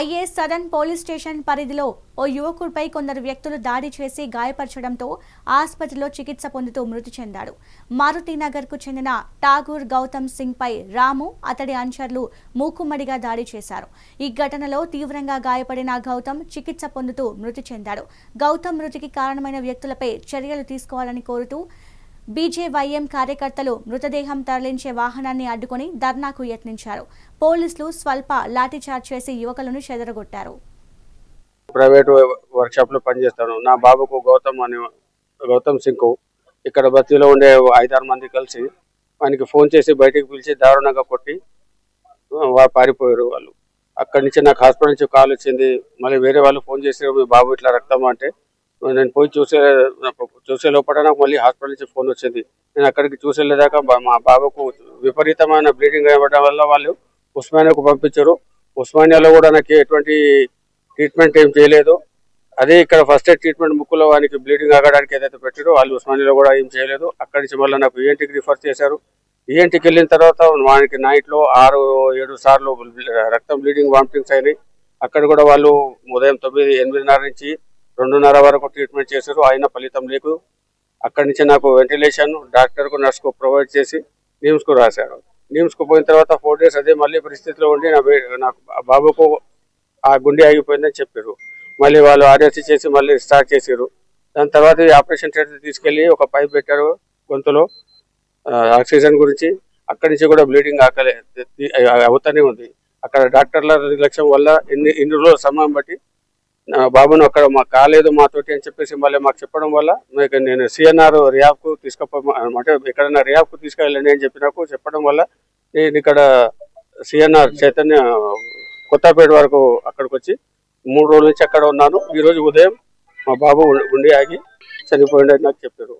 IAS southern police station పరిధిలో ఓ యువకుడిపై కొందరు వ్యక్తులు దాడి చేసి గాయపరచడంతో ఆసుపత్రిలో చికిత్స పొందుతూ మృతి చెందాడు. మారుతినగర్కు చెందిన ఠాగూర్ గౌతమ్ సింగ్ పై రాము, అతడి అనుచరులు మూకుమ్మడిగా దాడి చేశారు. ఈ ఘటనలో తీవ్రంగా గాయపడిన గౌతమ్ చికిత్స పొందుతూ మృతి చెందాడు. గౌతమ్ మృతికి కారణమైన వ్యక్తులపై చర్యలు తీసుకోవాలని కోరుతూ బీజేవైఎం కార్యకర్తలు మృతదేహం తరలించే వాహనాన్ని అడ్డుకొని ధర్నాకు యత్నించారు. పోలీసులు స్వల్ప లాఠీచార్జ్ చేసి యువకులను చెదరగొట్టారు. ప్రైవేట్ వర్క్ షాప్ లో పనిచేస్తాను. నా బాబుకు గౌతమ్ సింగ్ ఇక్కడ బస్తీలో ఉండే 5-6 మంది కలిసి ఆయనకి ఫోన్ చేసి బయటికి పిలిచి దారుణంగా కొట్టి పారిపోయారు. వాళ్ళు అక్కడి నుంచి నాకు హాస్పిటల్ నుంచి కాల్ వచ్చింది. మళ్ళీ వేరే వాళ్ళు ఫోన్ చేసి మీ బాబు ఇట్లా రక్తం అంటే నేను పోయి చూసే లోపల నాకు మళ్ళీ హాస్పిటల్ నుంచి ఫోన్ వచ్చింది. నేను అక్కడికి చూసేదాకా మా బాబుకు విపరీతమైన బ్లీడింగ్ అవ్వడం వల్ల వాళ్ళు ఉస్మానియాకు పంపించారు. ఉస్మానియాలో కూడా నాకు ఎటువంటి ట్రీట్మెంట్ ఏం చేయలేదు. అదే ఇక్కడ ఫస్ట్ ఎయిడ్ ట్రీట్మెంట్ ముక్కులో వానికి బ్లీడింగ్ ఆగడానికి ఏదైతే పెట్టారో వాళ్ళు ఉస్మానియాలో కూడా ఏం చేయలేదు. అక్కడి నుంచి మళ్ళీ నాకు ఈఎన్టీకి రిఫర్ చేశారు. ఈఎన్టీకి వెళ్ళిన తర్వాత వానికి నైట్లో 6-7 సార్లు రక్తం బ్లీడింగ్ వామిటింగ్స్ అయినాయి. అక్కడ కూడా వాళ్ళు ఉదయం 9-8:30 నుంచి 2:30 వరకు ట్రీట్మెంట్ చేశారు. అయినా ఫలితం లేదు. అక్కడి నుంచి నాకు వెంటిలేషన్ డాక్టర్కు నర్స్కు ప్రొవైడ్ చేసి నిమ్స్కు రాశారు. నిమ్స్కు పోయిన తర్వాత 4 days అదే మళ్ళీ పరిస్థితిలో ఉండి నాకు బాబుకు ఆ గుండె ఆగిపోయిందని చెప్పారు. మళ్ళీ వాళ్ళు ఆర్ఎస్సీ చేసి మళ్ళీ స్టార్ట్ చేశారు. దాని తర్వాత ఆపరేషన్ థియేటర్ తీసుకెళ్ళి ఒక పైప్ పెట్టారు గొంతులో ఆక్సిజన్ గురించి. అక్కడి నుంచి కూడా బ్లీడింగ్ అవుతూనే ఉంది. అక్కడ డాక్టర్ల నిర్లక్ష్యం వల్ల ఇన్ని రోజుల సమయం బట్టి బాబును అక్కడ మాకు కాలేదు మాతోటి అని చెప్పేసి మళ్ళీ మాకు చెప్పడం వల్ల నేను సిఎన్ఆర్ రియాబ్కు అంటే ఎక్కడైనా రియాబ్కు తీసుకెళ్ళండి అని చెప్పడం వల్ల నేను ఇక్కడ సిఎన్ఆర్ చైతన్య కొత్తపేట వరకు అక్కడికి వచ్చి 3 రోజుల నుంచి అక్కడ ఉన్నాను. ఈరోజు ఉదయం మా బాబు గుండె ఆగి చనిపోయిందని నాకు చెప్పారు.